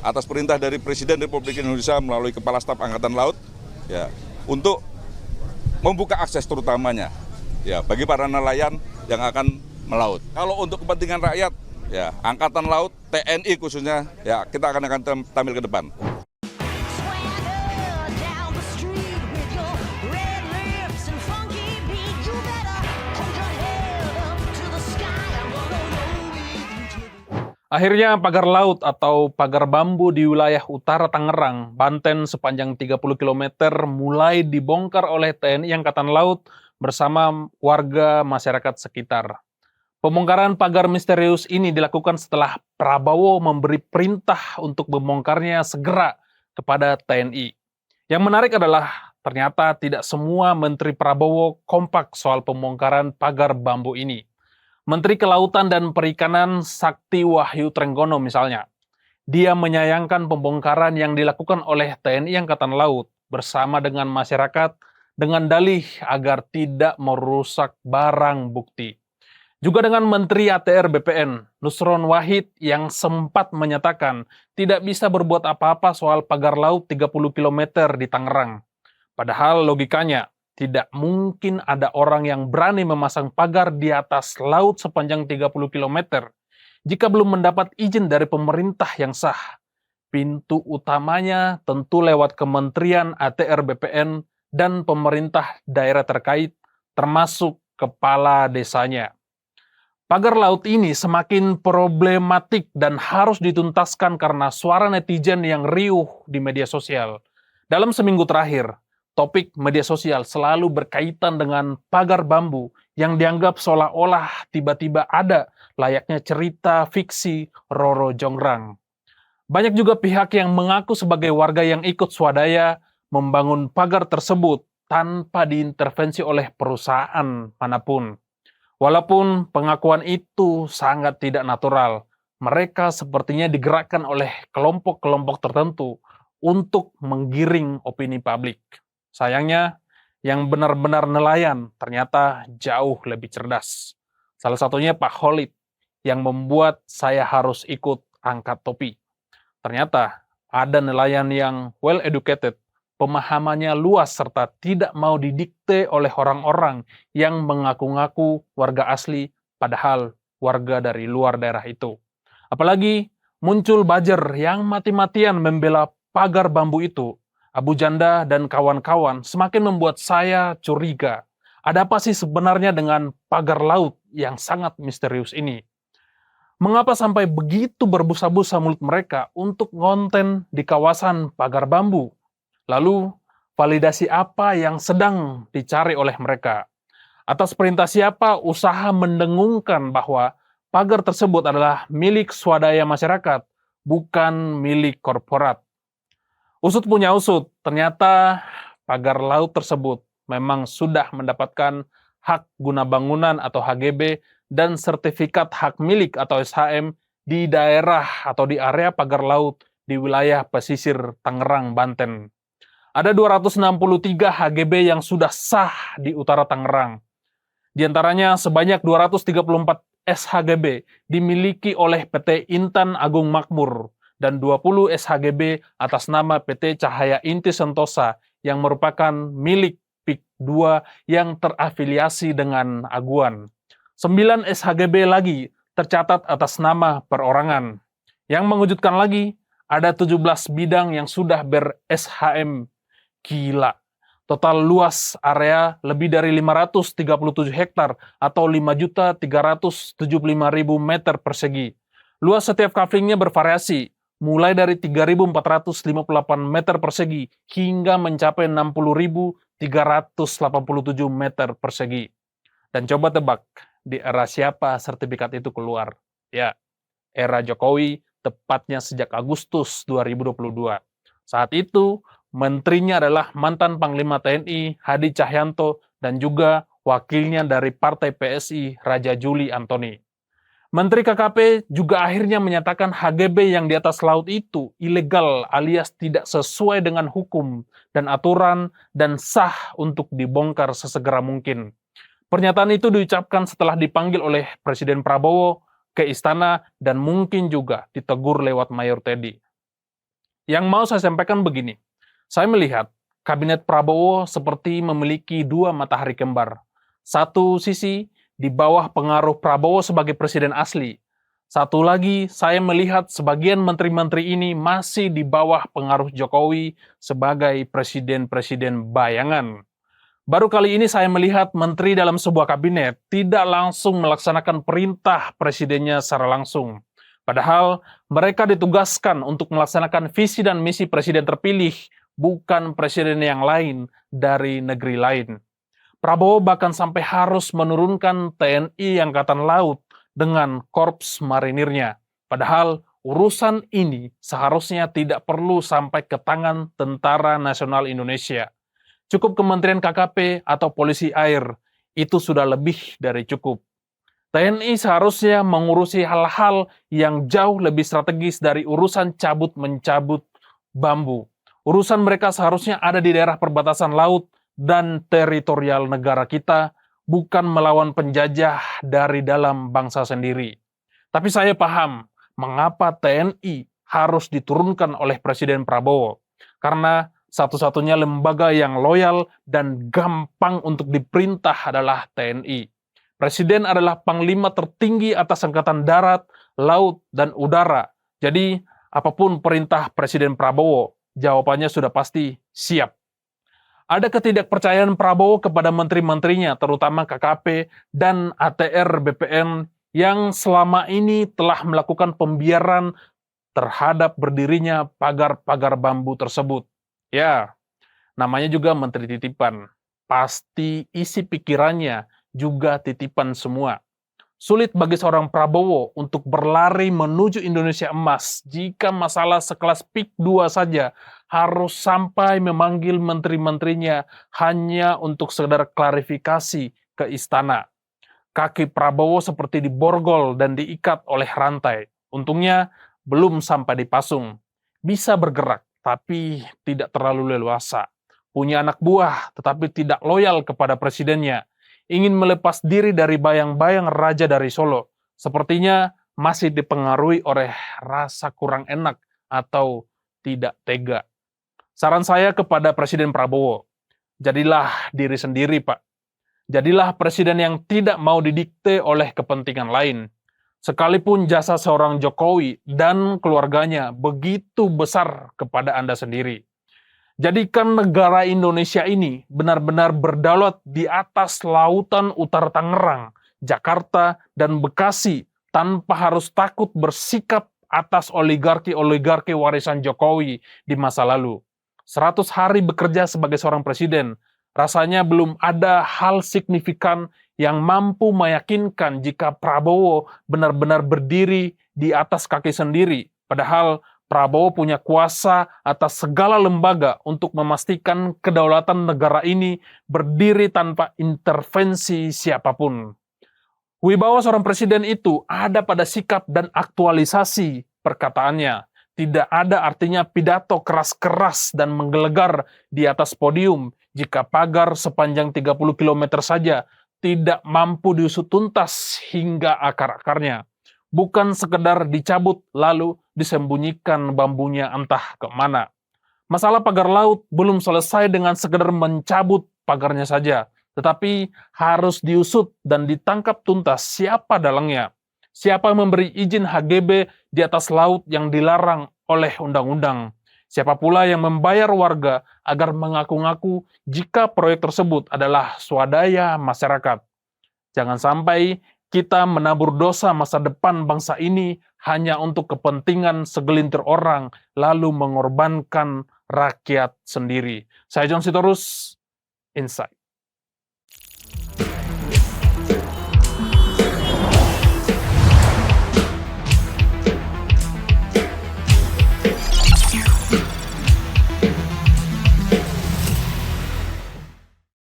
atas perintah dari Presiden Republik Indonesia melalui Kepala Staf Angkatan Laut ya untuk membuka akses terutamanya ya bagi para nelayan yang akan melaut. Kalau untuk kepentingan rakyat ya Angkatan Laut, TNI khususnya ya kita akan tampil ke depan. Akhirnya pagar laut atau pagar bambu di wilayah utara Tangerang, Banten sepanjang 30 km mulai dibongkar oleh TNI Angkatan Laut bersama warga masyarakat sekitar. Pembongkaran pagar misterius ini dilakukan setelah Prabowo memberi perintah untuk membongkarnya segera kepada TNI. Yang menarik adalah ternyata tidak semua Menteri Prabowo kompak soal pembongkaran pagar bambu ini. Menteri Kelautan dan Perikanan Sakti Wahyu Trenggono misalnya, dia menyayangkan pembongkaran yang dilakukan oleh TNI Angkatan Laut bersama dengan masyarakat dengan dalih agar tidak merusak barang bukti. Juga dengan Menteri ATR BPN, Nusron Wahid yang sempat menyatakan tidak bisa berbuat apa-apa soal pagar laut 30 km di Tangerang. Padahal logikanya, tidak mungkin ada orang yang berani memasang pagar di atas laut sepanjang 30 km jika belum mendapat izin dari pemerintah yang sah. Pintu utamanya tentu lewat Kementerian ATR BPN dan pemerintah daerah terkait, termasuk kepala desanya. Pagar laut ini semakin problematik dan harus dituntaskan karena suara netizen yang riuh di media sosial. Dalam seminggu terakhir, topik media sosial selalu berkaitan dengan pagar bambu yang dianggap seolah-olah tiba-tiba ada layaknya cerita fiksi Roro Jonggrang. Banyak juga pihak yang mengaku sebagai warga yang ikut swadaya membangun pagar tersebut tanpa diintervensi oleh perusahaan manapun. Walaupun pengakuan itu sangat tidak natural, mereka sepertinya digerakkan oleh kelompok-kelompok tertentu untuk menggiring opini publik. Sayangnya, yang benar-benar nelayan ternyata jauh lebih cerdas. Salah satunya Pak Khalid, yang membuat saya harus ikut angkat topi. Ternyata ada nelayan yang well educated, pemahamannya luas serta tidak mau didikte oleh orang-orang yang mengaku-ngaku warga asli padahal warga dari luar daerah itu. Apalagi muncul buzzer yang mati-matian membela pagar bambu itu. Abu Janda dan kawan-kawan semakin membuat saya curiga. Ada apa sih sebenarnya dengan pagar laut yang sangat misterius ini? Mengapa sampai begitu berbusa-busa mulut mereka untuk ngonten di kawasan pagar bambu? Lalu, validasi apa yang sedang dicari oleh mereka? Atas perintah siapa usaha mendengungkan bahwa pagar tersebut adalah milik swadaya masyarakat, bukan milik korporat? Usut punya usut, ternyata pagar laut tersebut memang sudah mendapatkan hak guna bangunan atau HGB dan sertifikat hak milik atau SHM di daerah atau di area pagar laut di wilayah pesisir Tangerang, Banten. Ada 263 HGB yang sudah sah di utara Tangerang. Di antaranya sebanyak 234 SHGB dimiliki oleh PT Intan Agung Makmur dan 20 SHGB atas nama PT Cahaya Inti Sentosa yang merupakan milik PIK 2 yang terafiliasi dengan Aguan. 9 SHGB lagi tercatat atas nama perorangan. Yang mengejutkan lagi, ada 17 bidang yang sudah ber-SHM. Gila. Total luas area lebih dari 537 hektar atau 5.375.000 meter persegi. Luas setiap kaflingnya bervariasi, mulai dari 3.458 meter persegi hingga mencapai 60.387 meter persegi. Dan coba tebak, di era siapa sertifikat itu keluar? Ya, era Jokowi, tepatnya sejak Agustus 2022. Saat itu, menterinya adalah mantan Panglima TNI Hadi Cahyanto dan juga wakilnya dari Partai PSI Raja Juli Antoni. Menteri KKP juga akhirnya menyatakan HGB yang di atas laut itu ilegal alias tidak sesuai dengan hukum dan aturan dan sah untuk dibongkar sesegera mungkin. Pernyataan itu diucapkan setelah dipanggil oleh Presiden Prabowo ke istana dan mungkin juga ditegur lewat Mayor Teddy. Yang mau saya sampaikan begini, saya melihat kabinet Prabowo seperti memiliki dua matahari kembar. Satu sisi di bawah pengaruh Prabowo sebagai presiden asli. Satu lagi, saya melihat sebagian menteri-menteri ini masih di bawah pengaruh Jokowi sebagai presiden-presiden bayangan. Baru kali ini saya melihat menteri dalam sebuah kabinet tidak langsung melaksanakan perintah presidennya secara langsung. Padahal mereka ditugaskan untuk melaksanakan visi dan misi presiden terpilih, bukan presiden yang lain dari negeri lain. Prabowo bahkan sampai harus menurunkan TNI Angkatan Laut dengan korps marinirnya. Padahal urusan ini seharusnya tidak perlu sampai ke tangan Tentara Nasional Indonesia. Cukup Kementerian KKP atau Polisi Air, itu sudah lebih dari cukup. TNI seharusnya mengurusi hal-hal yang jauh lebih strategis dari urusan cabut-mencabut bambu. Urusan mereka seharusnya ada di daerah perbatasan laut dan teritorial negara kita, bukan melawan penjajah dari dalam bangsa sendiri. Tapi saya paham mengapa TNI harus diturunkan oleh Presiden Prabowo. Karena satu-satunya lembaga yang loyal dan gampang untuk diperintah adalah TNI. Presiden adalah panglima tertinggi atas angkatan darat, laut, dan udara. Jadi, apapun perintah Presiden Prabowo, jawabannya sudah pasti siap. Ada ketidakpercayaan Prabowo kepada menteri-menterinya, terutama KKP dan ATR BPN yang selama ini telah melakukan pembiaran terhadap berdirinya pagar-pagar bambu tersebut. Ya, namanya juga menteri titipan. Pasti isi pikirannya juga titipan semua. Sulit bagi seorang Prabowo untuk berlari menuju Indonesia emas jika masalah sekelas PIK 2 saja harus sampai memanggil menteri-menterinya hanya untuk sekedar klarifikasi ke istana. Kaki Prabowo seperti diborgol dan diikat oleh rantai. Untungnya belum sampai dipasung. Bisa bergerak, tapi tidak terlalu leluasa. Punya anak buah, tetapi tidak loyal kepada presidennya. Ingin melepas diri dari bayang-bayang raja dari Solo. Sepertinya masih dipengaruhi oleh rasa kurang enak atau tidak tega. Saran saya kepada Presiden Prabowo, jadilah diri sendiri, Pak. Jadilah presiden yang tidak mau didikte oleh kepentingan lain. Sekalipun jasa seorang Jokowi dan keluarganya begitu besar kepada Anda sendiri. Jadikan negara Indonesia ini benar-benar berdaulat di atas lautan utara Tangerang, Jakarta, dan Bekasi tanpa harus takut bersikap atas oligarki-oligarki warisan Jokowi di masa lalu. 100 hari bekerja sebagai seorang presiden, rasanya belum ada hal signifikan yang mampu meyakinkan jika Prabowo benar-benar berdiri di atas kaki sendiri. Padahal Prabowo punya kuasa atas segala lembaga untuk memastikan kedaulatan negara ini berdiri tanpa intervensi siapapun. Wibawa seorang presiden itu ada pada sikap dan aktualisasi perkataannya. Tidak ada artinya pidato keras-keras dan menggelegar di atas podium jika pagar sepanjang 30 km saja tidak mampu diusut tuntas hingga akar-akarnya. Bukan sekedar dicabut lalu disembunyikan bambunya entah kemana. Masalah pagar laut belum selesai dengan sekedar mencabut pagarnya saja, tetapi harus diusut dan ditangkap tuntas siapa dalangnya. Siapa yang memberi izin HGB di atas laut yang dilarang oleh undang-undang? Siapa pula yang membayar warga agar mengaku-ngaku jika proyek tersebut adalah swadaya masyarakat? Jangan sampai kita menabur dosa masa depan bangsa ini hanya untuk kepentingan segelintir orang, lalu mengorbankan rakyat sendiri. Saya John Sitorus, Insight.